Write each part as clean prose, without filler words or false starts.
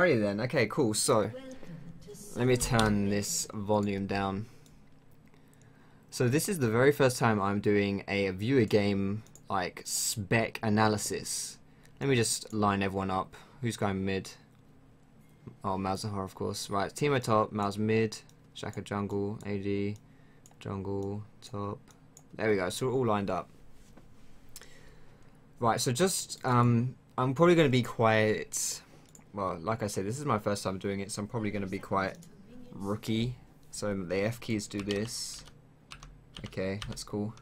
Alrighty then, okay, cool. So, let me turn this volume down. So this is the very first time I'm doing a viewer game, like, spec analysis. Let me just line everyone up. Who's going mid? Oh, Malzahar, of course. Right, Teemo top, Mal's mid, Shaka jungle, AD, jungle, top. There we go, so we're all lined up. Right, so just, I'm probably going to be quite, well, like I said, this is my first time doing it, so I'm probably going to be quite rookie. So the F keys do this. Okay, that's cool.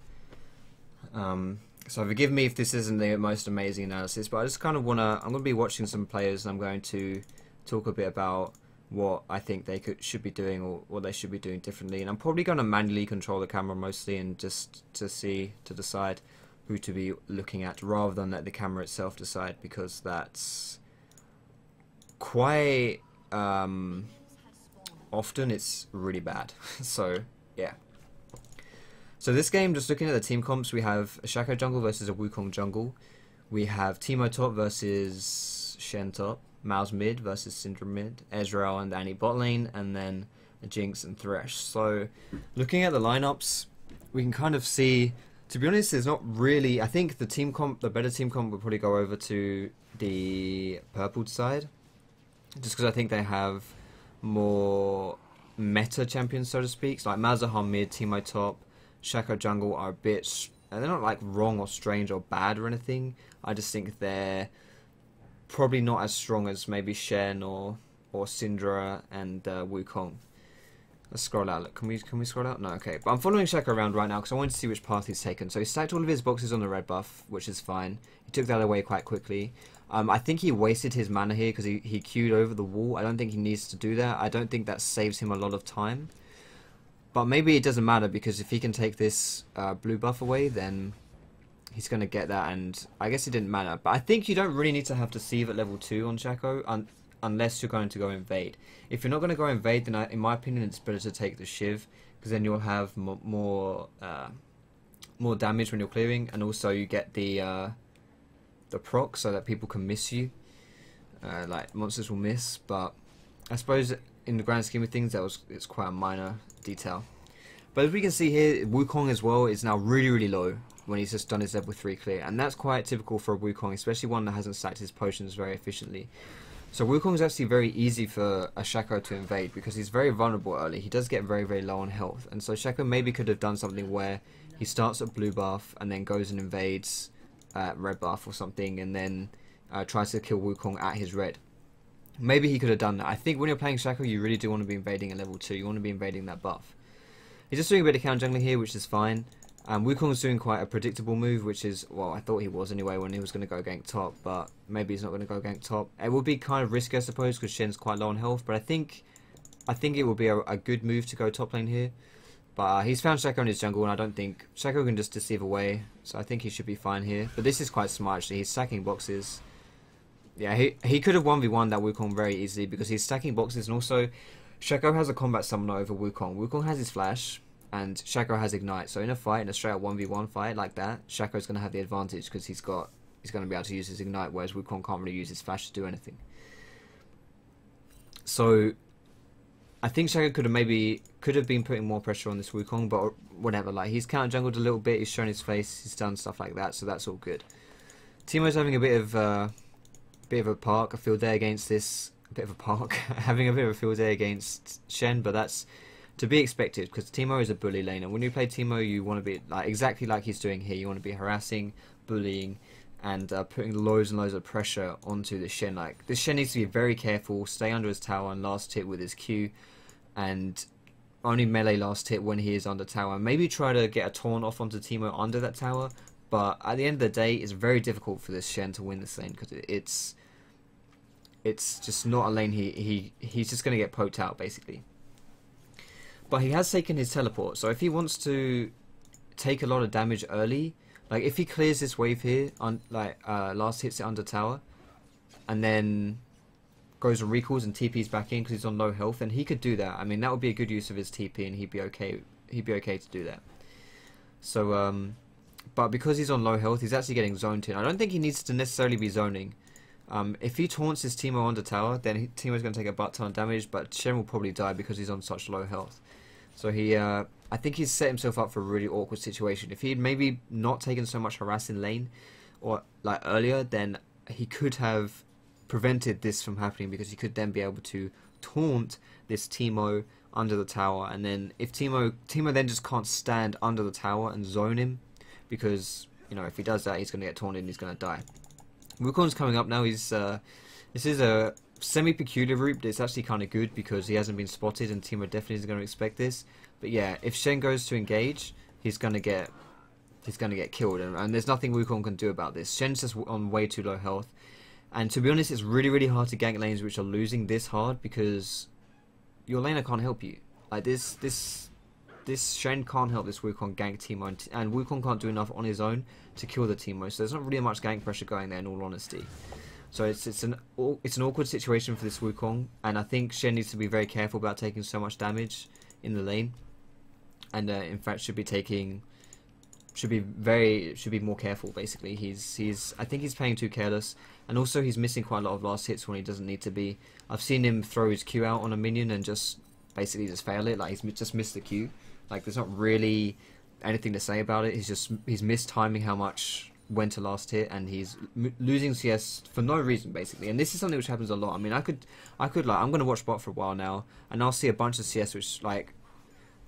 So forgive me if this isn't the most amazing analysis, but I just kind of want to, I'm going to be watching some players and I'm going to talk a bit about what I think they should be doing or what they should be doing differently. And I'm probably going to manually control the camera mostly and just to decide who to be looking at rather than let the camera itself decide, because that's quite often it's really bad. So yeah. So this game, just looking at the team comps, we have a Shaco jungle versus a Wukong jungle. We have Teemo top versus Shen top. Mal's mid versus Syndra mid. Ezreal and Annie bot lane. And then a Jinx and Thresh. So looking at the lineups, we can kind of see, to be honest, there's not really, I think the team comp, the better team comp would probably go over to the purple side. Just because I think they have more meta champions, so to speak. So like Malzahar mid, Teemo top. Shaco jungle are a bit, they're not like wrong or strange or bad or anything. I just think they're probably not as strong as maybe Shen or Syndra and Wukong. Let's scroll out. Look, can we scroll out? No, okay. But I'm following Shaco around right now because I want to see which path he's taken. So he stacked all of his boxes on the red buff, which is fine. He took that away quite quickly. I think he wasted his mana here because he queued over the wall. I don't think he needs to do that. I don't think that saves him a lot of time. But maybe it doesn't matter, because if he can take this blue buff away, then he's going to get that, and I guess it didn't matter. But I think you don't really need to have Deceive at level 2 on Shaco, unless you're going to go invade. If you're not going to go invade, then in my opinion it's better to take the Shiv, because then you'll have more damage when you're clearing, and also you get the proc so that people can miss you. Like, monsters will miss, but I suppose in the grand scheme of things, it's quite a minor detail. But as we can see here, Wukong as well is now really low when he's just done his level 3 clear, and that's quite typical for a Wukong, especially one that hasn't stacked his potions very efficiently. So Wukong is actually very easy for a Shaco to invade because he's very vulnerable early. He does get very low on health, and so Shaco maybe could have done something where he starts at blue buff and then goes and invades red buff or something, and then tries to kill Wukong at his red. Maybe he could have done that. I think when you're playing Shaco, you really do want to be invading at level 2. You want to be invading that buff. He's just doing a bit of counter jungling here, which is fine. Wukong's doing quite a predictable move, which is, well, I thought he was anyway when he was going to go gank top, but maybe he's not going to go gank top. It would be kind of risky, I suppose, because Shen's quite low on health, but I think it will be a good move to go top lane here. But he's found Shaco in his jungle, and I don't think Shaco can just deceive away, so I think he should be fine here. But this is quite smart, actually. He's stacking boxes. Yeah, he could have 1v1 that Wukong very easily because he's stacking boxes, and also Shaco has a combat summoner over Wukong. Wukong has his flash and Shaco has ignite, so in a fight, in a straight up 1v1 fight like that, Shaco's going to have the advantage because he's going to be able to use his ignite, whereas Wukong can't really use his flash to do anything. So I think Shaco could have been putting more pressure on this Wukong, but whatever, like, he's counter jungled a little bit, he's shown his face, he's done stuff like that, so that's all good. Teemo's having a bit of a field day against this, having a bit of a field day against Shen, but that's to be expected because Teemo is a bully laner. When you play Teemo, you want to be like exactly like he's doing here. You want to be harassing, bullying, and putting loads and loads of pressure onto the Shen. Like, this Shen needs to be very careful, stay under his tower and last hit with his Q, and only melee last hit when he is under tower. Maybe try to get a taunt off onto Teemo under that tower, but at the end of the day, it's very difficult for this Shen to win this lane because it's just not a lane he's just going to get poked out basically. But he has taken his teleport, so if he wants to take a lot of damage early, like if he clears this wave here, last hits it under tower, and then goes and recalls and TP's back in because he's on low health, then he could do that. I mean, that would be a good use of his TP, and he'd be okay to do that. So but because he's on low health, he's actually getting zoned in. I don't think he needs to necessarily be zoning. If he taunts his Teemo under tower, then Teemo's going to take a butt ton of damage, but Shen will probably die because he's on such low health. So I think he's set himself up for a really awkward situation. If he'd maybe not taken so much harass in lane, or like earlier, then he could have prevented this from happening, because he could then be able to taunt this Teemo under the tower, and then if Teemo then just can't stand under the tower and zone him, because if he does that, he's going to get taunted and he's going to die. Wukong's coming up now. This is a semi-peculiar route, but it's actually kind of good because he hasn't been spotted, and Teemo definitely isn't going to expect this. But yeah, if Shen goes to engage, he's going to get killed, and there's nothing Wukong can do about this. Shen's just on way too low health, and to be honest, it's really hard to gank lanes which are losing this hard, because your laner can't help you. Like this Shen can't help this Wukong gank Teemo, and Wukong can't do enough on his own to kill the Teemo, so there's not really much gank pressure going there, in all honesty. So it's an awkward situation for this Wukong, and I think Shen needs to be very careful about taking so much damage in the lane, and in fact should be more careful. Basically, I think he's playing too careless, and also he's missing quite a lot of last hits when he doesn't need to be. I've seen him throw his Q out on a minion and just fail it. Like, he's just missed the Q. Like, there's not really anything to say about it. He's mistiming how much went to last hit, and he's losing CS for no reason, basically. And this is something which happens a lot. I mean, I could like, I'm gonna watch bot for a while now, and I'll see a bunch of CS which, like,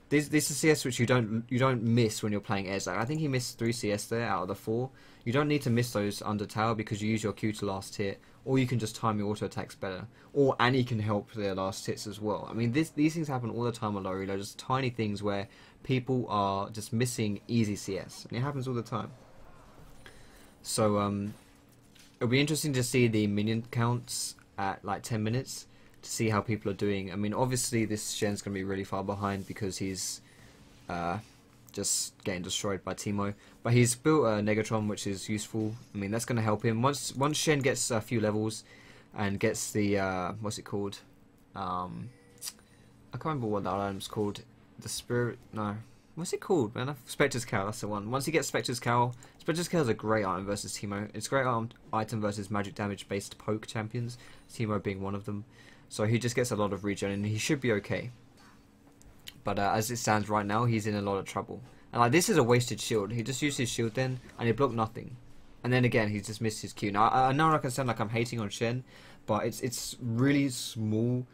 this is CS which you don't miss when you're playing Edge. Like, I think he missed 3 CS there out of the 4. You don't need to miss those under tower because you use your Q to last hit, or you can just time your auto attacks better, or Annie can help their last hits as well. I mean, these things happen all the time on low reload, just tiny things where people are just missing easy CS, and it happens all the time. So it'll be interesting to see the minion counts at like 10 minutes to see how people are doing. I mean, obviously this Shen's going to be really far behind because he's just getting destroyed by Teemo, but he's built a Negatron, which is useful. I mean, that's going to help him once Shen gets a few levels and gets the what's it called? I can't remember what that item's called. The spirit? No. What's it called, man? Spectre's Cowl, that's the one. Once he gets Spectre's Cowl is a great item versus Teemo. It's a great item versus magic damage based poke champions, Teemo being one of them. So he just gets a lot of regen and he should be okay. But as it stands right now, he's in a lot of trouble. And like, this is a wasted shield. He just used his shield then, and he blocked nothing. And then again, he's just missed his Q. Now, I know I can sound like I'm hating on Shen, but it's really small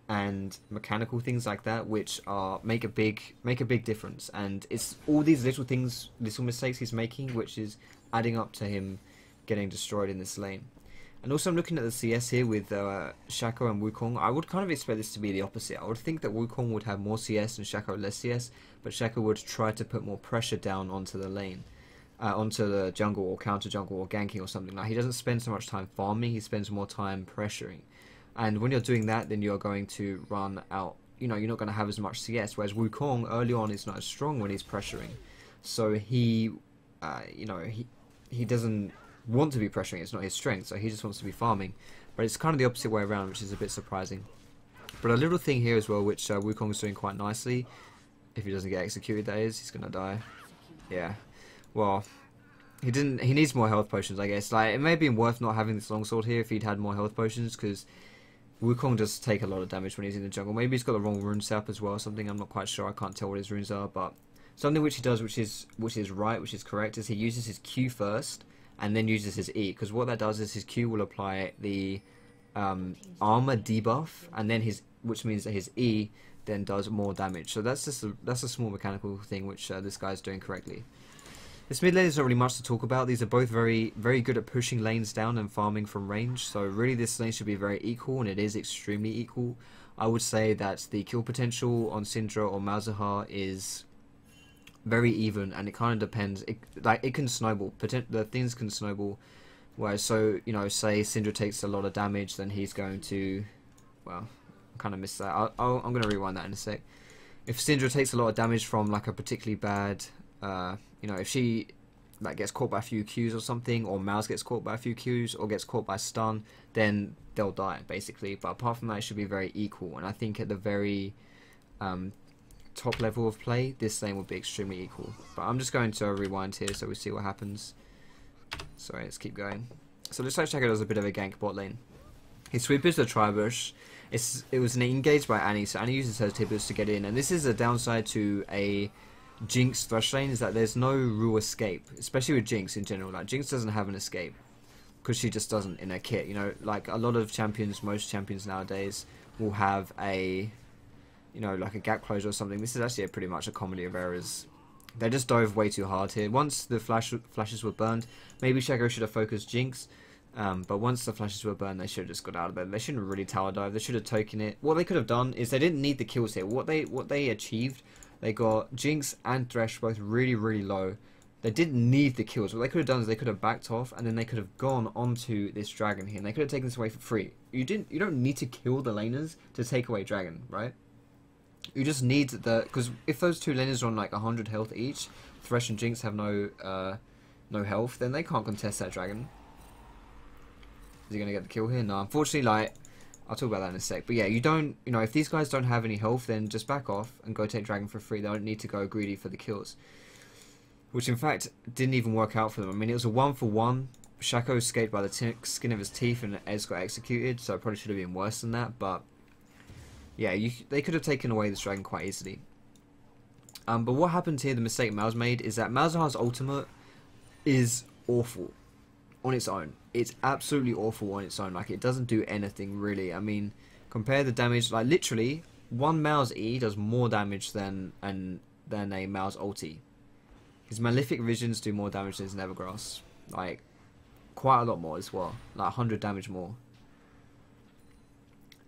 and mechanical things like that which make a big difference, and it's all these little things, little mistakes he's making, which is adding up to him getting destroyed in this lane. And also, I'm looking at the CS here with Shaco and Wukong. I would kind of expect this to be the opposite. I would think that Wukong would have more CS and Shaco less CS, but Shaco would try to put more pressure down onto the lane, onto the jungle or counter jungle or ganking or something. Like, he doesn't spend so much time farming, he spends more time pressuring. And when you're doing that, then you're going to run out. You're not going to have as much CS. Whereas Wukong early on is not as strong when he's pressuring, so he doesn't want to be pressuring. It's not his strength, so he just wants to be farming. But it's kind of the opposite way around, which is a bit surprising. But a little thing here as well, which Wukong is doing quite nicely. If he doesn't get executed, that is, he's going to die. Yeah. Well, he didn't. He needs more health potions, I guess. Like, it may have been worth not having this longsword here if he'd had more health potions, because Wukong does take a lot of damage when he's in the jungle. Maybe he's got the wrong rune setup as well or something. I'm not quite sure. I can't tell what his runes are, but something which he does, which is right, which is correct, is he uses his Q first and then uses his E, because what that does is his Q will apply the armor debuff, and then which means that his E then does more damage. So that's a small mechanical thing which this guy's doing correctly. This mid lane is not really much to talk about. These are both very good at pushing lanes down and farming from range. So really this lane should be very equal, and it is extremely equal. I would say that the kill potential on Syndra or Malzahar is very even, and it kind of depends. It can snowball. The things can snowball. Whereas, so, say Syndra takes a lot of damage, then he's going to, well, I kind of missed that. I'm going to rewind that in a sec. If Syndra takes a lot of damage from like a particularly bad, if she like gets caught by a few Qs or something, or Mouse gets caught by a few Qs, or gets caught by stun, then they'll die basically. But apart from that, it should be very equal. And I think at the very top level of play, this lane would be extremely equal. But I'm just going to rewind here so we see what happens. Sorry, let's keep going. So it looks like Shaco does a bit of a gank bot lane. He sweepers the Tribush. It was an engage by Annie, so Annie uses her Tibbers to get in, and this is a downside to a Jinx Thrush lane, is that there's no real escape, especially with Jinx in general. Like, Jinx doesn't have an escape, because she just doesn't in her kit, you know, like a lot of champions, most champions nowadays will have a, you know, like a gap closure or something. This is actually pretty much a comedy of errors. They just dove way too hard here. Once the flashes were burned, maybe Shaco should have focused Jinx. But once the flashes were burned, they should have just got out of there. They shouldn't really tower dive. They should have taken it. What they could have done is they didn't need the kills here. What they achieved, they got Jinx and Thresh both really, really low. They didn't need the kills. What they could have done is they could have backed off, and then they could have gone onto this dragon here, and they could have taken this away for free. You don't need to kill the laners to take away dragon, right? You just need because if those two laners are on like 100 health each, Thresh and Jinx have no health, then they can't contest that dragon. Is he going to get the kill here? No, unfortunately, like, I'll talk about that in a sec. But yeah, you know, if these guys don't have any health, then just back off and go take dragon for free. They don't need to go greedy for the kills. Which, in fact, didn't even work out for them. I mean, it was a 1-for-1. Shaco escaped by the skin of his teeth and Ez got executed, so it probably should have been worse than that. But, yeah, they could have taken away this dragon quite easily. But what happened here, the mistake Mal's made, is that Malzahar's ultimate is awful on its own. It's absolutely awful on its own. Like, it doesn't do anything really. I mean, compare the damage. Like, literally, one Mal's E does more damage than a Mal's ulti. His Malefic Visions do more damage than his Nevergrass. Like, quite a lot more as well. Like, 100 damage more.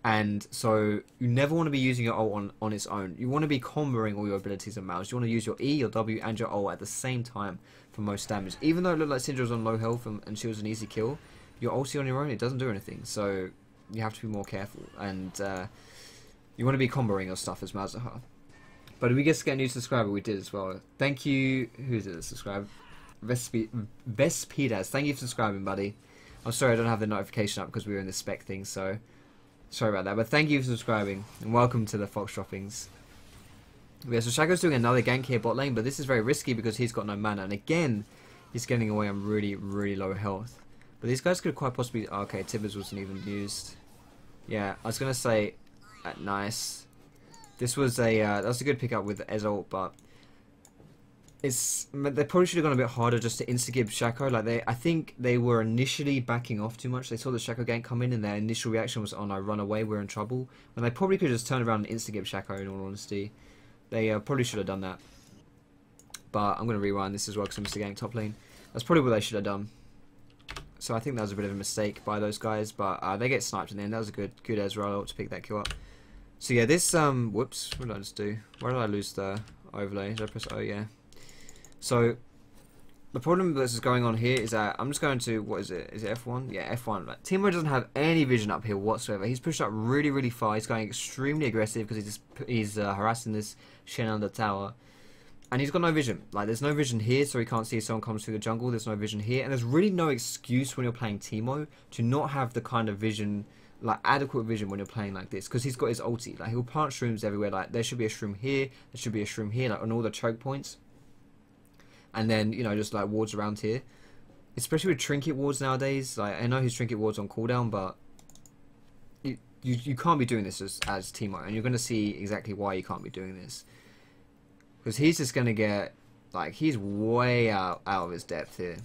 And so, you never want to be using your ult on its own. You want to be comboing all your abilities and Mal's. You want to use your E, your W, and your ult at the same time for most damage. Even though it looked like Syndra was on low health and she was an easy kill, your ulti on your own, it doesn't do anything. So, you have to be more careful. And you want to be comboing your stuff as Malzahar. But if we get a new subscriber, we did as well. Thank you. Who is it that subscribed? Vespidas. Thank you for subscribing, buddy. I'm sorry I don't have the notification up because we were in the spec thing, so sorry about that. But thank you for subscribing and welcome to the Foxdroppings. Yeah, so Shaco's doing another gank here bot lane, but this is very risky because he's got no mana, and again, he's getting away on really, really low health. But these guys could quite possibly. Oh, okay, Tibbers wasn't even used. Yeah, I was gonna say, nice. This was that's a good pickup with Ezalt, but they probably should have gone a bit harder just to insta-gib Shaco. Like I think they were initially backing off too much. They saw the Shaco gank come in, and their initial reaction was, "Oh no, run away, we're in trouble." When they probably could have just turned around and insta-gib Shaco. In all honesty, they probably should have done that. But I'm gonna rewind this as well because I'm gank top lane. That's probably what they should have done. So I think that was a bit of a mistake by those guys, but they get sniped in the end. That was a good Ezreal ult to pick that kill up. So yeah, this whoops, what did I just do? Where did I lose the overlay? Did I press O? Yeah. So the problem that's going on here is that I'm just going to, what is it? Is it F1? Yeah, F1. Like, Teemo doesn't have any vision up here whatsoever. He's pushed up really, really far. He's going extremely aggressive because he's harassing this Shen under tower. And he's got no vision. Like, there's no vision here, so he can't see if someone comes through the jungle. There's no vision here. And there's really no excuse when you're playing Teemo to not have the kind of vision, like adequate vision when you're playing like this, because he's got his ulti. Like, he'll plant shrooms everywhere. Like, there should be a shroom here, there should be a shroom here, like on all the choke points, and then, you know, just like wards around here, especially with trinket wards nowadays. Like, I know his trinket wards on cooldown, but you can't be doing this as Teemo, and you're going to see exactly why you can't be doing this, because he's just going to get, like, he's way out of his depth here,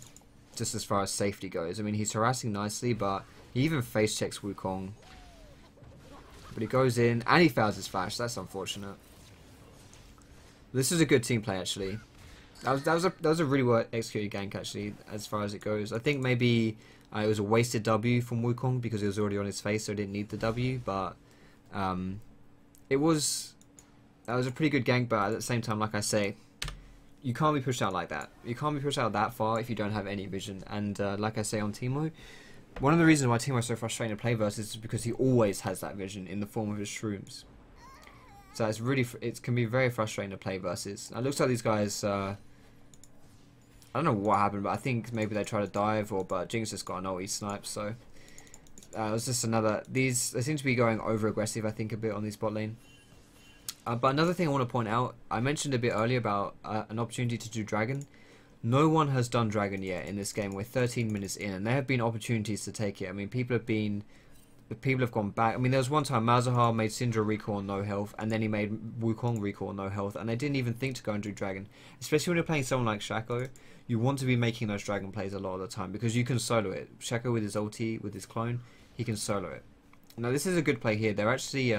just as far as safety goes. I mean, he's harassing nicely, but he even face checks Wukong. But he goes in, and he fouls his flash. That's unfortunate. This is a good team play, actually. That was a really well executed gank, actually, as far as it goes. I think maybe it was a wasted W from Wukong because he was already on his face, so he didn't need the W. But that was a pretty good gank, but at the same time, like I say, you can't be pushed out like that. You can't be pushed out that far if you don't have any vision. And like I say on Teemo, one of the reasons why Teemo is so frustrating to play versus is because he always has that vision in the form of his shrooms. So it can be very frustrating to play versus. It looks like these guys, I don't know what happened, but I think maybe they tried to dive, but Jinx just got an ulti snipe, so it was just another. They seem to be going over aggressive, I think, a bit on this bot lane. But another thing I want to point out, I mentioned a bit earlier about an opportunity to do dragon. No one has done dragon yet in this game. We're 13 minutes in, and there have been opportunities to take it. I mean, people have gone back. I mean, there was one time Malzahar made Syndra recall on no health, and then he made Wukong recall on no health, and they didn't even think to go and do dragon. Especially when you're playing someone like Shaco, you want to be making those dragon plays a lot of the time, because you can solo it. Shaco with his ulti, with his clone, he can solo it. Now this is a good play here. They're actually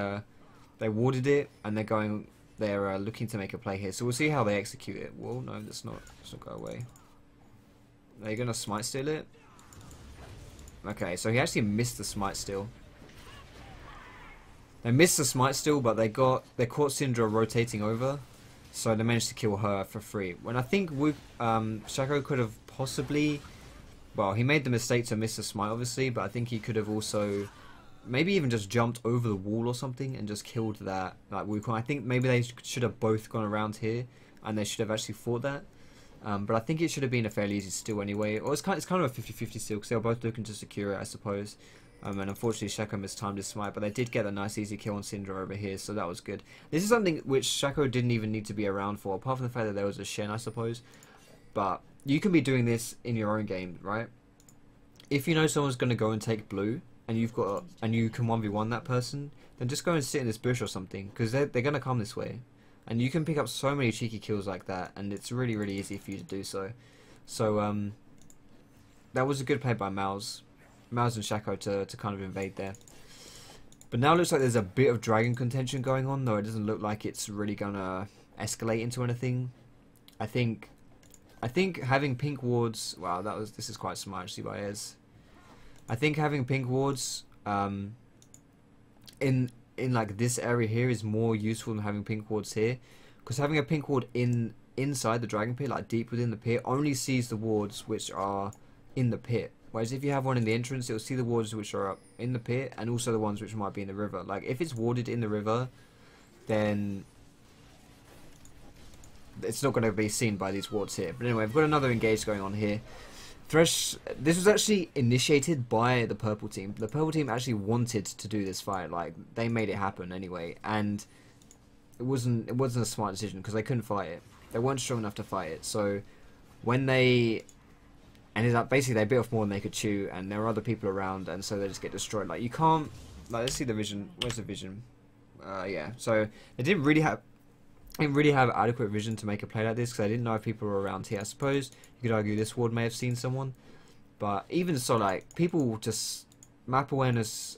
they warded it, and they're looking to make a play here. So we'll see how they execute it. Well, no, let's not go away. Are you gonna smite steal it? Okay, so he actually missed the smite steal. They missed the smite steal, but they caught Syndra rotating over, so they managed to kill her for free. When I think Shaco could have possibly, well, he made the mistake to miss the smite, obviously, but I think he could have also maybe even just jumped over the wall or something and just killed that like Wukong. I think maybe they should have both gone around here, and they should have actually fought that. But I think it should have been a fairly easy steal anyway. Or it's kind of a 50-50 steal, because they were both looking to secure it, I suppose. And unfortunately Shaco mistimed his smite, but they did get a nice easy kill on Syndra over here, so that was good. This is something which Shaco didn't even need to be around for, apart from the fact that there was a Shen, I suppose. But you can be doing this in your own game, right? If you know someone's going to go and take blue, and you can 1v1 that person, then just go and sit in this bush or something, because they're going to come this way. And you can pick up so many cheeky kills like that, and it's really, really easy for you to do so. So, that was a good play by Mouse and Shaco to kind of invade there. But now it looks like there's a bit of dragon contention going on, though it doesn't look like it's really gonna escalate into anything. I think having pink wards, wow, this is quite smart actually by Ez. I think having pink wards in like this area here is more useful than having pink wards here, because having a pink ward inside the dragon pit, like deep within the pit, only sees the wards which are in the pit. Whereas if you have one in the entrance, it'll see the wards which are up in the pit, and also the ones which might be in the river. Like if it's warded in the river, then it's not going to be seen by these wards here. But anyway, we've got another engage going on here. Thresh, this was actually initiated by the purple team. The purple team actually wanted to do this fight, like they made it happen anyway, and it wasn't a smart decision because they couldn't fight it. They weren't strong enough to fight it. So when they ended up, basically they bit off more than they could chew, and there were other people around, and so they just get destroyed. Like you can't, like let's see the vision. Where's the vision? Yeah. So they didn't really have adequate vision to make a play like this, because I didn't know if people were around here. I suppose you could argue this ward may have seen someone, but even so, like people just map awareness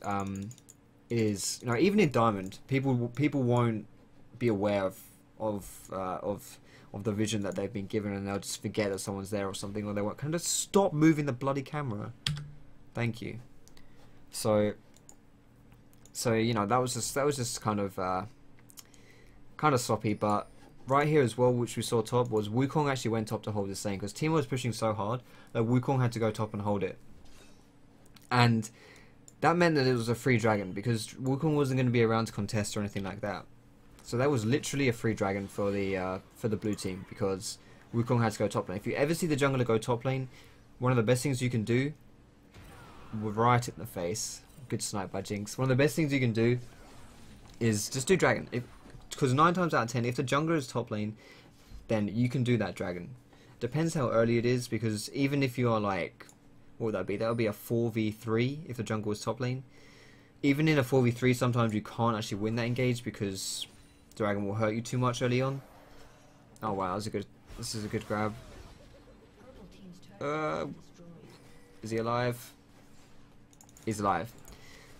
is, you know, even in Diamond, people won't be aware of the vision that they've been given, and they'll just forget that someone's there or something, or they won't kind of stop moving the bloody camera. Thank you. So you know, that was just kind of sloppy. But right here as well, which we saw top, was Wukong actually went top to hold this lane, because Teemo was pushing so hard that Wukong had to go top and hold it, and that meant that it was a free dragon, because Wukong wasn't going to be around to contest or anything like that. So that was literally a free dragon for the blue team, because Wukong had to go top lane. If you ever see the jungler go top lane, one of the best things you can do, right in the face, good snipe by Jinx, one of the best things you can do is just do dragon. Because 9 times out of 10, if the jungler is top lane, then you can do that dragon. Depends how early it is, because even if you are like, what would that be? That would be a 4v3 if the jungle was top lane. Even in a 4v3, sometimes you can't actually win that engage, because dragon will hurt you too much early on. Oh wow, this is a good grab. Is he alive? He's alive.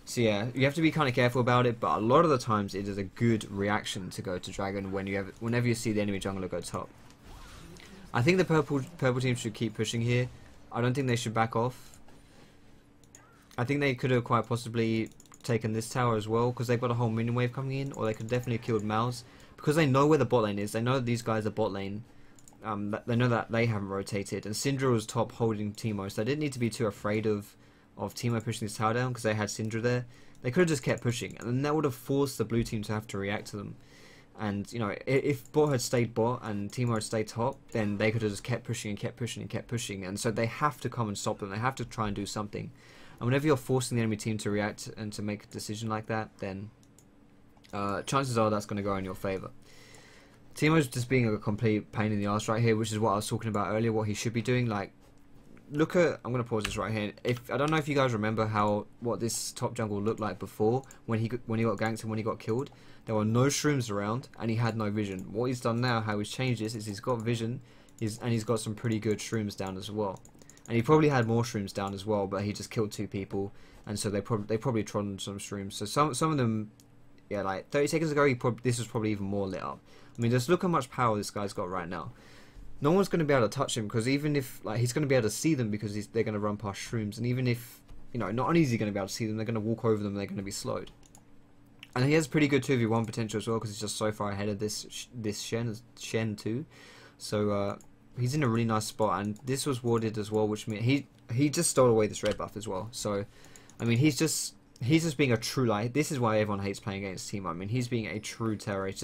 So yeah, you have to be kind of careful about it, but a lot of the times it is a good reaction to go to dragon whenever you see the enemy jungler go top. I think the purple team should keep pushing here. I don't think they should back off. I think they could have quite possibly taken this tower as well, because they've got a whole minion wave coming in, or they could definitely have killed Mouse, because they know where the bot lane is. They know that these guys are bot lane. They know that they haven't rotated, and Syndra was top holding Teemo, so they didn't need to be too afraid of Teemo pushing this tower down, because they had Syndra there. They could have just kept pushing, and then that would have forced the blue team to have to react to them. And you know, if bot had stayed bot and Teemo had stayed top, then they could have just kept pushing and kept pushing and kept pushing, and so they have to come and stop them. They have to try and do something. And whenever you're forcing the enemy team to react and to make a decision like that, then chances are that's going to go in your favour. Teemo's just being a complete pain in the ass right here, which is what I was talking about earlier, what he should be doing. Like, look at, I'm going to pause this right here. I don't know if you guys remember what this top jungle looked like before, when he got ganked and when he got killed. There were no shrooms around, and he had no vision. What he's done now, how he's changed this, is he's got vision, and he's got some pretty good shrooms down as well. And he probably had more shrooms down as well, but he just killed 2 people, and so they probably trod on some shrooms. So some of them, yeah, like 30 seconds ago, this was probably even more lit up. I mean, just look how much power this guy's got right now. No one's going to be able to touch him, because even if, like, he's going to be able to see them because they're going to run past shrooms, and even if, you know, not only is he going to be able to see them, they're going to walk over them and they're going to be slowed. And he has pretty good 2v1 potential as well, because he's just so far ahead of this Shen too. So he's in a really nice spot, and this was warded as well, which means he just stole away this red buff as well. So, I mean, he's just being a true, like, this is why everyone hates playing against Teemo. I mean, he's being a true terrorist.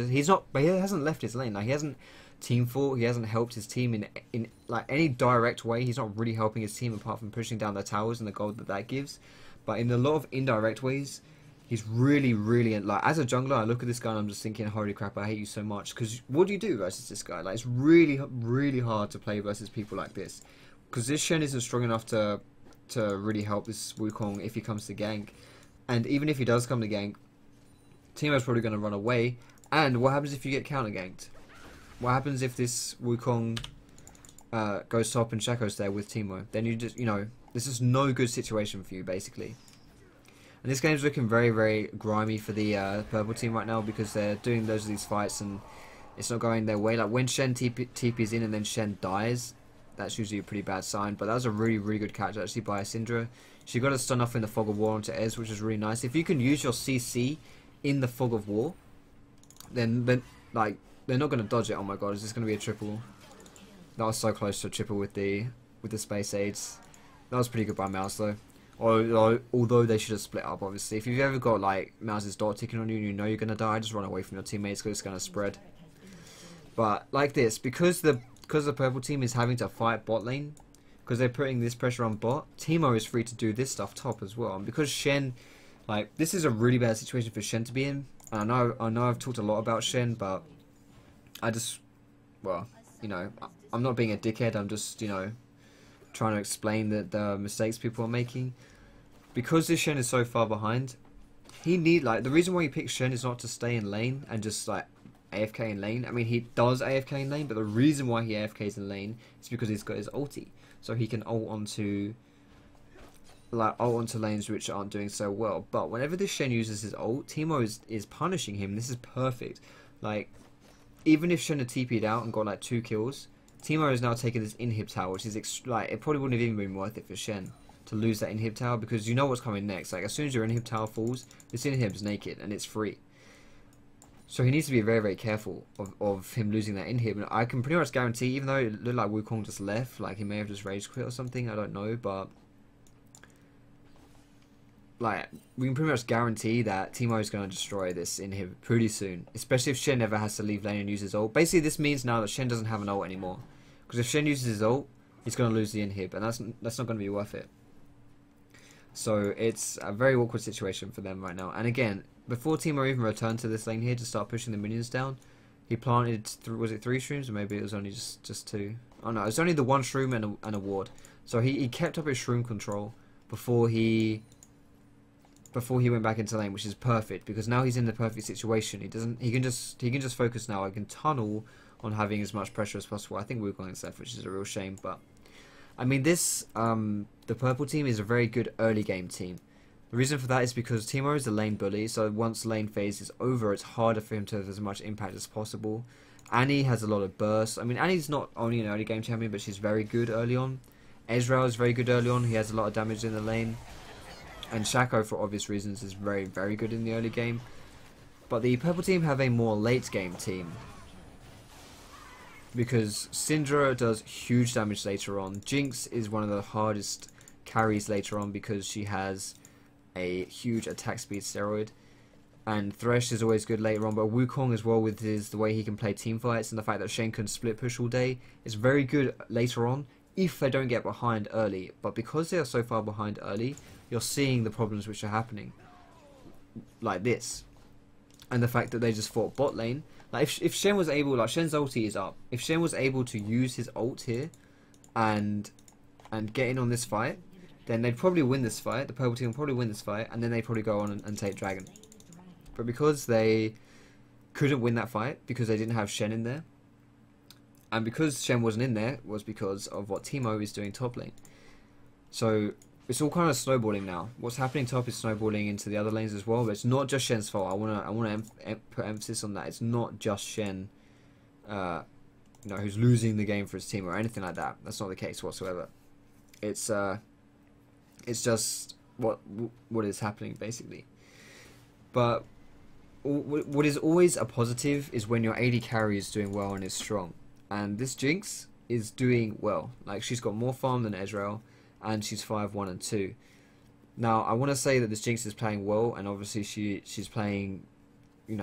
But he hasn't left his lane. Like, he hasn't team fought. He hasn't helped his team in like any direct way. He's not really helping his team apart from pushing down the towers and the gold that gives. But in a lot of indirect ways, he's really, really, like, as a jungler, I look at this guy and I'm just thinking, holy crap, I hate you so much. Because what do you do versus this guy? Like, it's really, really hard to play versus people like this. Because this Shen isn't strong enough to really help this Wukong if he comes to gank. And even if he does come to gank, Teemo's probably going to run away. And what happens if you get counter ganked? What happens if this Wukong goes top and Shaco's there with Teemo? Then you just, you know, this is no good situation for you, basically. And this game's looking very, very grimy for the purple team right now, because they're doing these fights and it's not going their way. Like, when Shen TP's in and then Shen dies, that's usually a pretty bad sign. But that was a really, really good catch actually by Syndra. She got a stun off in the Fog of War onto Ez, which is really nice. If you can use your CC in the Fog of War, then like, they're not going to dodge it. Oh my god, is this going to be a triple? That was so close to a triple with the space aids. That was pretty good by Mouse though. Although they should have split up, obviously. If you've ever got like Mouse's dot ticking on you and you know you're going to die, just run away from your teammates because it's going to spread. But like this, because the purple team is having to fight bot lane, because they're putting this pressure on bot, Teemo is free to do this stuff top as well. And because Shen, like, this is a really bad situation for Shen to be in. And I know I've talked a lot about Shen, but I just, well, you know, I'm not being a dickhead. I'm just, you know, trying to explain the mistakes people are making. Because this Shen is so far behind, like, the reason why he picks Shen is not to stay in lane and just, like, AFK in lane. I mean, he does AFK in lane, but the reason why he AFKs in lane is because he's got his ulti. So he can ult onto lanes which aren't doing so well. But whenever this Shen uses his ult, Teemo is punishing him. This is perfect. Like, even if Shen had TP'd out and got like 2 kills, Teemo is now taking this inhib tower, which is like, it probably wouldn't have even been worth it for Shen to lose that inhib tower, because you know what's coming next. Like, as soon as your inhib tower falls, this inhib is naked and it's free. So he needs to be very, very careful of him losing that inhib. And I can pretty much guarantee, even though it looked like Wukong just left, like he may have just rage quit or something, I don't know, but like, we can pretty much guarantee that Teemo is going to destroy this inhib pretty soon, especially if Shen never has to leave lane and use his ult. Basically, this means now that Shen doesn't have an ult anymore, because if Shen uses his ult, he's going to lose the inhib, and that's not going to be worth it. So it's a very awkward situation for them right now. And again, before Teemo even returned to this lane here to start pushing the minions down, he planted, was it 3 shrooms, or maybe it was only just 2? Oh no, it was only the 1 shroom and a ward. So he kept up his shroom control before he went back into lane, which is perfect, because now he's in the perfect situation. He can just focus now. I can tunnel on having as much pressure as possible. I think Wukong is left, which is a real shame, but I mean, this the purple team is a very good early game team. The reason for that is because Teemo is the lane bully, so once lane phase is over, it's harder for him to have as much impact as possible. Annie has a lot of bursts. I mean, Annie's not only an early game champion, but she's very good early on. Ezreal is very good early on. He has a lot of damage in the lane. And Shaco, for obvious reasons, is very, very good in the early game. But the purple team have a more late game team, because Syndra does huge damage later on. Jinx is one of the hardest carries later on because she has a huge attack speed steroid. And Thresh is always good later on, but Wukong as well, with the way he can play team fights and the fact that Shen can split push all day, is very good later on if they don't get behind early. But because they are so far behind early, you're seeing the problems which are happening, like this. And the fact that they just fought bot lane, Like if Shen was able, like Shen's ulti is up. If Shen was able to use his ult here, and get in on this fight, then they'd probably win this fight. The purple team will probably win this fight, and then they'd probably go on and take Dragon. But because they couldn't win that fight because they didn't have Shen in there, and because Shen wasn't in there was because of what Teemo is doing top lane. So it's all kind of snowballing now. What's happening top is snowballing into the other lanes as well. But it's not just Shen's fault. I wanna put emphasis on that. It's not just Shen, who's losing the game for his team or anything like that. That's not the case whatsoever. It's just what is happening basically. But what is always a positive is when your AD carry is doing well and is strong. And this Jinx is doing well. Like, she's got more farm than Ezreal, and she's 5-1 and 2. Now, I want to say that this Jinx is playing well, and obviously she's playing,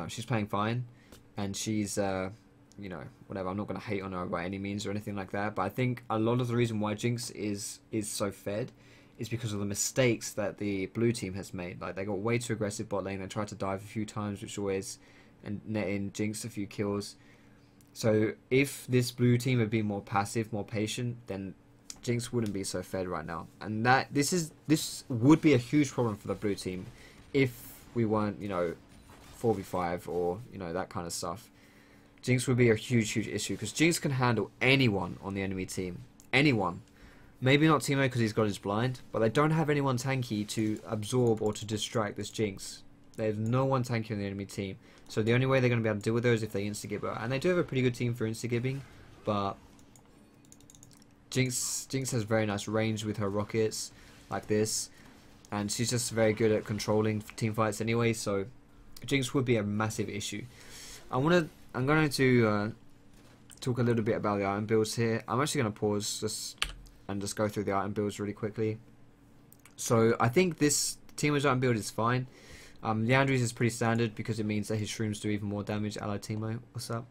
she's playing fine, and she's, whatever. I'm not going to hate on her by any means or anything like that, but I think a lot of the reason why Jinx is so fed is because of the mistakes that the blue team has made. Like, they got way too aggressive bot lane. They tried to dive a few times, which always net in Jinx a few kills. So if this blue team had been more passive, more patient, then Jinx wouldn't be so fed right now. And this would be a huge problem for the blue team if we weren't, 4v5 or, that kind of stuff. Jinx would be a huge issue because Jinx can handle anyone on the enemy team. Anyone. Maybe not Teemo because he's got his blind, but they don't have anyone tanky to absorb or to distract this Jinx. There's no one tanky on the enemy team. So the only way they're going to be able to deal with her is if they insta-gib her. And they do have a pretty good team for insta-gibbing, but Jinx has very nice range with her rockets, like this. And she's just very good at controlling team fights anyway, so Jinx would be a massive issue. I'm going to talk a little bit about the item builds here. I'm actually going to pause and just go through the item builds really quickly. So I think this Teemo's item build is fine. Leandry's is pretty standard because it means that his shrooms do even more damage. Hello Teemo, what's up?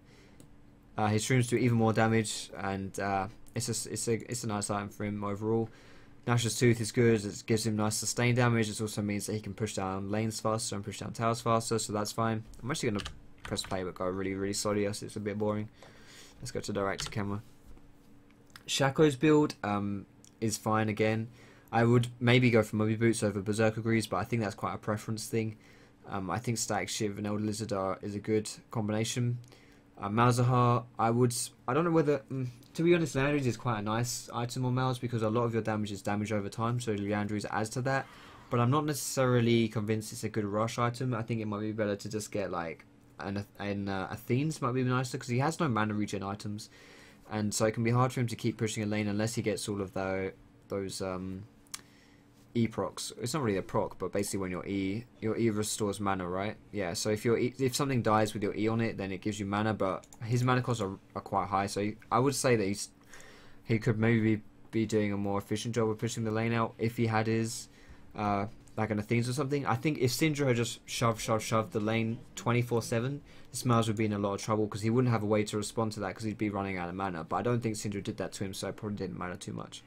His shrooms do even more damage, and it's a nice item for him overall. Nash's Tooth is good. It gives him nice sustained damage. It also means that he can push down lanes faster and push down towers faster, so that's fine. I'm actually going to press play but go really slowly as it's a bit boring. Let's go to direct to camera. Shaco's build is fine again. I would maybe go for Moby Boots over Berserker Greaves, but I think that's quite a preference thing. I think Static Shiv and Elder Lizard is a good combination. Malzahar, I don't know whether, to be honest, Leandry's is quite a nice item on Malz because a lot of your damage is damage over time, so Leandry's adds to that. But I'm not necessarily convinced it's a good rush item. I think it might be better to just get like Athene's might be nicer because he has no mana regen items, and so it can be hard for him to keep pushing a lane unless he gets all of those E procs. It's not really a proc, but basically when your E restores mana, right? Yeah. So if something dies with your E on it, then it gives you mana, but his mana costs are quite high. So I would say that he could maybe be doing a more efficient job of pushing the lane out if he had his like an Athene's or something. I think if Syndra had just shoved the lane 24/7, this Miles would be in a lot of trouble because he wouldn't have a way to respond to that because he'd be running out of mana. But I don't think Syndra did that to him, so it probably didn't matter too much.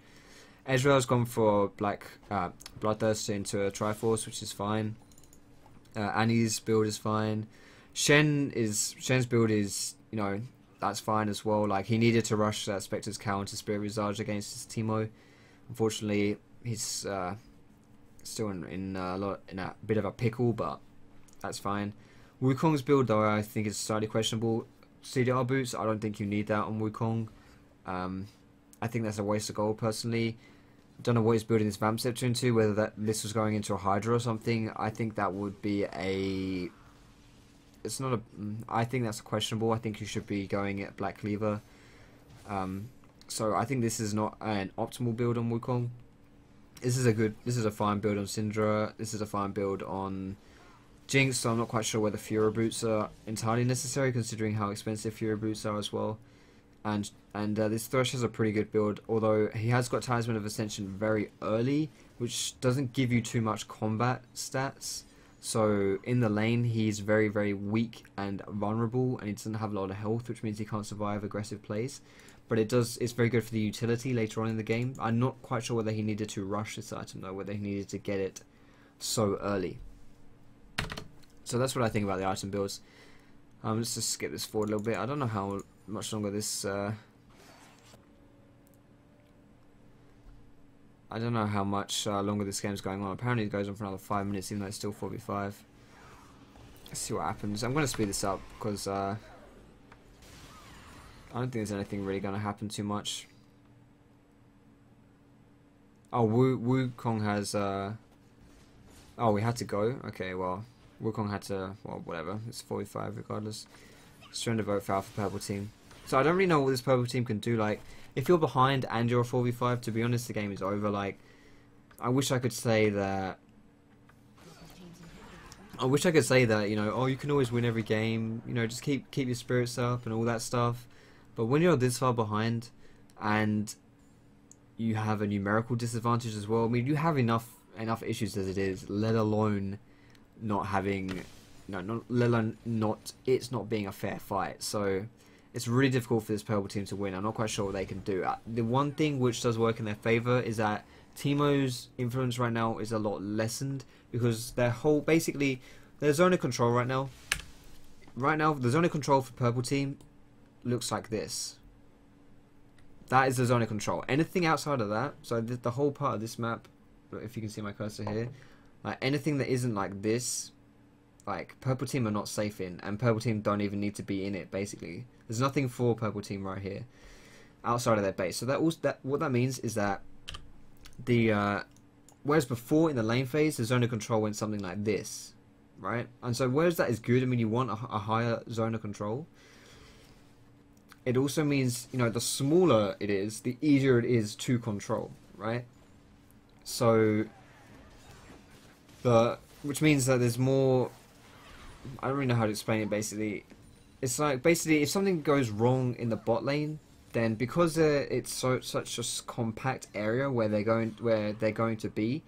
Ezreal's gone for Bloodthirst into a Triforce, which is fine. Annie's build is fine. Shen's build is, that's fine as well. Like, he needed to rush Spectre's Cow into Spirit Visage against his Teemo. Unfortunately, he's still in a bit of a pickle, but that's fine. Wukong's build, though, I think is slightly questionable. CDR boots, I don't think you need that on Wukong. I think that's a waste of gold, personally. Don't know what he's building this Vamp Scepter into, whether this was going into a Hydra or something. I think that would be I think that's questionable. I think you should be going at Black Cleaver. So I think this is not an optimal build on Wukong. This is a fine build on Syndra. This is a fine build on Jinx, so I'm not quite sure whether Fura boots are entirely necessary, considering how expensive Fura boots are as well. And this Thresh has a pretty good build, although he has got Talisman of Ascension very early, which doesn't give you too much combat stats. So in the lane, he's very weak and vulnerable, and he doesn't have a lot of health, which means he can't survive aggressive plays. But it's very good for the utility later on in the game. I'm not quite sure whether he needed to rush this item though, whether he needed to get it so early. So that's what I think about the item builds. Let's just skip this forward a little bit. I don't know how much longer this... I don't know how much longer this game's going on. Apparently it goes on for another 5 minutes, even though it's still 4v5. Let's see what happens. I'm going to speed this up, because I don't think there's anything really going to happen too much. Oh, Wukong has... Oh, we had to go? Okay, well, Wukong had to... Well, whatever. It's 45 regardless. Surrender vote foul for purple team. So I don't really know what this purple team can do. Like, if you're behind and you're a 4v5, to be honest, the game is over. Like, I wish I could say that... you know, oh, you can always win every game. You know, just keep your spirits up and all that stuff. But when you're this far behind and you have a numerical disadvantage as well, I mean, you have enough issues as it is, let alone not having... let alone it's not being a fair fight. So it's really difficult for this purple team to win. I'm not quite sure what they can do. The one thing which does work in their favour is that Teemo's influence right now is a lot lessened, because their whole... Basically, their zone of control right now... the zone of control for purple team looks like this. That is the zone of control. Anything outside of that, so the whole part of this map, if you can see my cursor here, like anything that isn't like this, like purple team are not safe in, and purple team don't even need to be in it. Basically, there's nothing for purple team right here outside of their base. So what that means is that the whereas before in the lane phase the zone of control went something like this, right? And so whereas that is good, I mean, you want a higher zone of control. It also means, you know, the smaller it is, the easier it is to control, right? So which means that there's more... I don't really know how to explain it. Basically, it's like, basically if something goes wrong in the bot lane, then because it's such a compact area where they're going to be,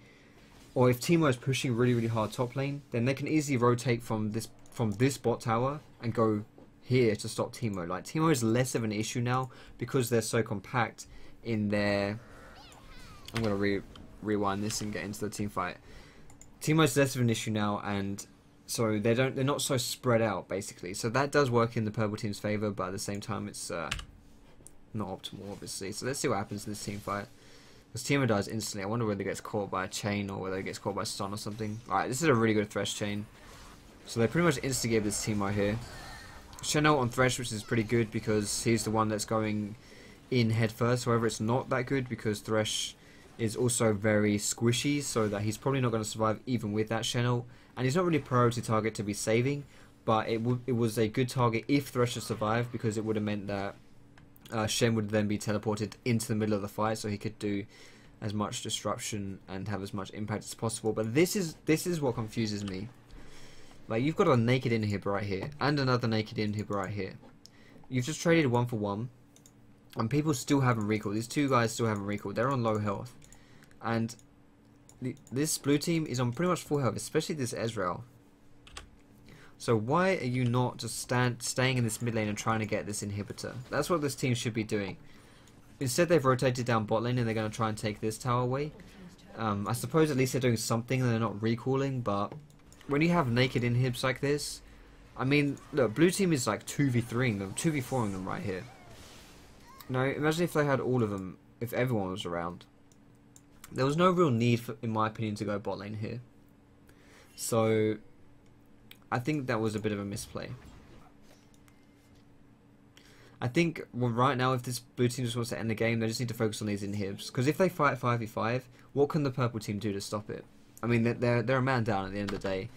or if Teemo is pushing really hard top lane, then they can easily rotate from this bot tower and go here to stop Teemo. Like, Teemo is less of an issue now because they're so compact in their... I'm gonna rewind this and get into the team fight. Teemo's less of an issue now, and so they're not so spread out, basically. So that does work in the purple team's favor, but at the same time it's not optimal, obviously. So let's see what happens in this team fight. Because Teemo dies instantly. I wonder whether he gets caught by a chain or whether he gets caught by stun or something. Alright, this is a really good Thresh chain. So they pretty much insta-gave this team right here. Shen'el on Thresh, which is pretty good because he's the one that's going in head first. However, it's not that good because Thresh is also very squishy, so that he's probably not going to survive even with that Shen'el. And he's not really a priority target to be saving, but it was a good target if Thresh had survived, because it would have meant that Shen would then be teleported into the middle of the fight, so he could do as much disruption and have as much impact as possible. But this is what confuses me. Like, you've got a naked inhib right here, and another naked inhib right here. You've just traded 1 for 1, and people still haven't recalled. These two guys still haven't recalled. They're on low health. And this blue team is on pretty much full health, especially this Ezreal. So why are you not just staying in this mid lane and trying to get this inhibitor? That's what this team should be doing. Instead, they've rotated down bot lane and they're going to try and take this tower away. I suppose at least they're doing something and they're not recalling, but when you have naked inhibs like this, I mean, look, blue team is like 2v3ing them, 2v4ing them right here. Now, imagine if they had all of them, if everyone was around. There was no real need, in my opinion, to go bot lane here. So I think that was a bit of a misplay. I think right now, if this blue team just wants to end the game, they just need to focus on these inhibs. Because if they fight 5v5, what can the purple team do to stop it? I mean, they're a man down at the end of the day.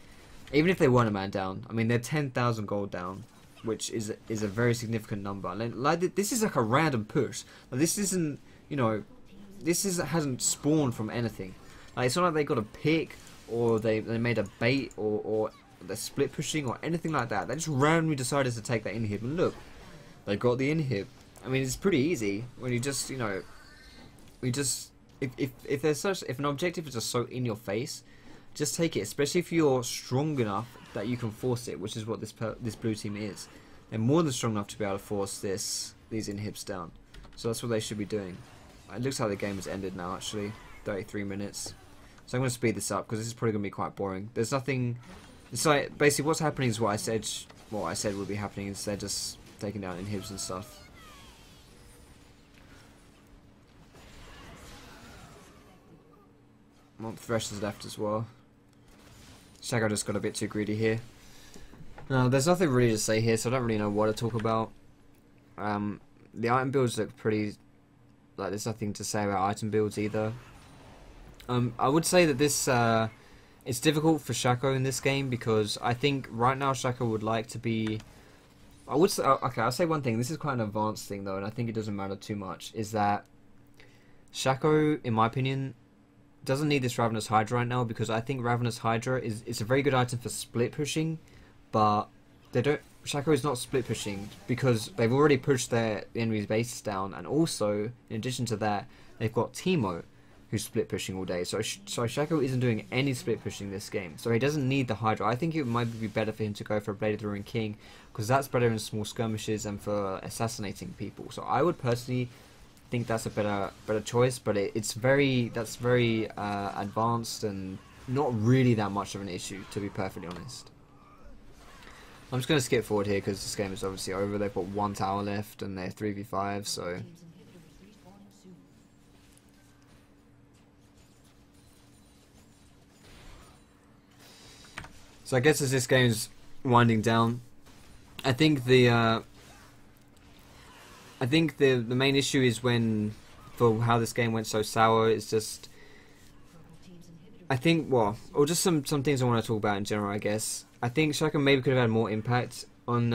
Even if they weren't a man down, I mean, they're 10,000 gold down, which is a very significant number. Like, this is like a random push. Like, this isn't, you know, hasn't spawned from anything. Like, it's not like they got a pick or they made a bait or they're split pushing or anything like that. They just randomly decided to take that inhib, and look, they got the inhib. I mean, it's pretty easy when you just, you know, if an objective is just so in your face, just take it. Especially if you're strong enough that you can force it, which is what this blue team is. They're more than strong enough to be able to force these inhibs down. So that's what they should be doing. It looks like the game has ended now, actually. 33 minutes. So I'm going to speed this up because this is probably going to be quite boring. There's nothing... It's like, basically what's happening is what I said what I said would be happening instead, just taking down inhibs and stuff. Thresh is left as well. Shaco just got a bit too greedy here. There's nothing really to say here, so I don't really know what to talk about. The item builds look pretty... like, there's nothing to say about item builds either. I would say that this... it's difficult for Shaco in this game, because I think right now Shaco would like to be... I would say... okay, I'll say one thing. This is quite an advanced thing, though, and I think it doesn't matter too much. Is that Shaco, in my opinion, doesn't need this Ravenous Hydra right now, because I think Ravenous Hydra is a very good item for split pushing, but they don't... Shaco is not split pushing because they've already pushed their enemy's bases down, and also, in addition to that, they've got Teemo, who's split pushing all day. So Shaco isn't doing any split pushing this game, so he doesn't need the Hydra. I think it might be better for him to go for a Blade of the Ruined King, because that's better in small skirmishes and for assassinating people. So I would personally think that's a better choice, but that's very advanced and not really that much of an issue, to be perfectly honest. I'm just going to skip forward here because this game is obviously over. They've got one tower left and they're 3v5, so... So I guess as this game's winding down, I think the main issue is for how this game went so sour is just... I think, well, or just some things I want to talk about in general, I guess. I think Shaco maybe could have had more impact on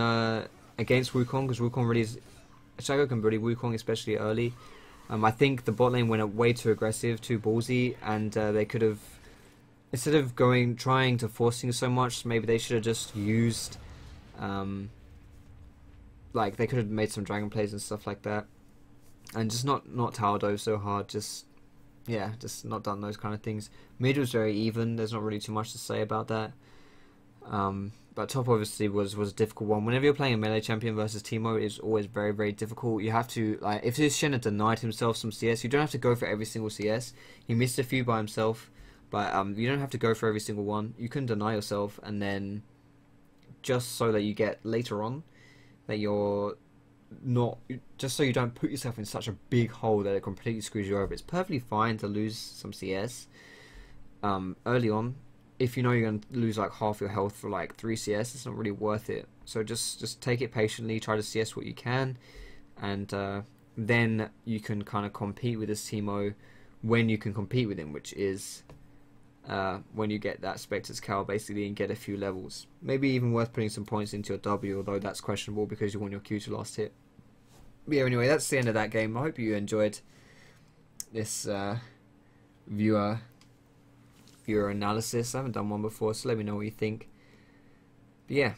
against Wukong, because Wukong really is... Shaco can bully Wukong, especially early. I think the bot lane went up way too aggressive, too ballsy, and they could have... Instead of trying to force things so much, maybe they should have just used... like, they could have made some dragon plays and stuff like that. And just not tower dove so hard, just... yeah, just not done those kind of things. Mid was very even, there's not really too much to say about that. But top obviously was a difficult one. Whenever you're playing a melee champion versus Teemo, it's always very, very difficult. You have to, like, if this Shen had denied himself some CS, you don't have to go for every single CS. He missed a few by himself, but you don't have to go for every single one. You can deny yourself, and then just so that you get later on that you're not, just so you don't put yourself in such a big hole that it completely screws you over. It's perfectly fine to lose some CS early on. If you know you're going to lose like half your health for like 3 CS, it's not really worth it. So just take it patiently, try to CS what you can, and then you can kind of compete with this Teemo when you can compete with him, which is when you get that Spectre's Cowl basically and get a few levels. Maybe even worth putting some points into your W, although that's questionable because you want your Q to last hit. But yeah, anyway, that's the end of that game. I hope you enjoyed this viewer analysis. I haven't done one before, so let me know what you think. But yeah,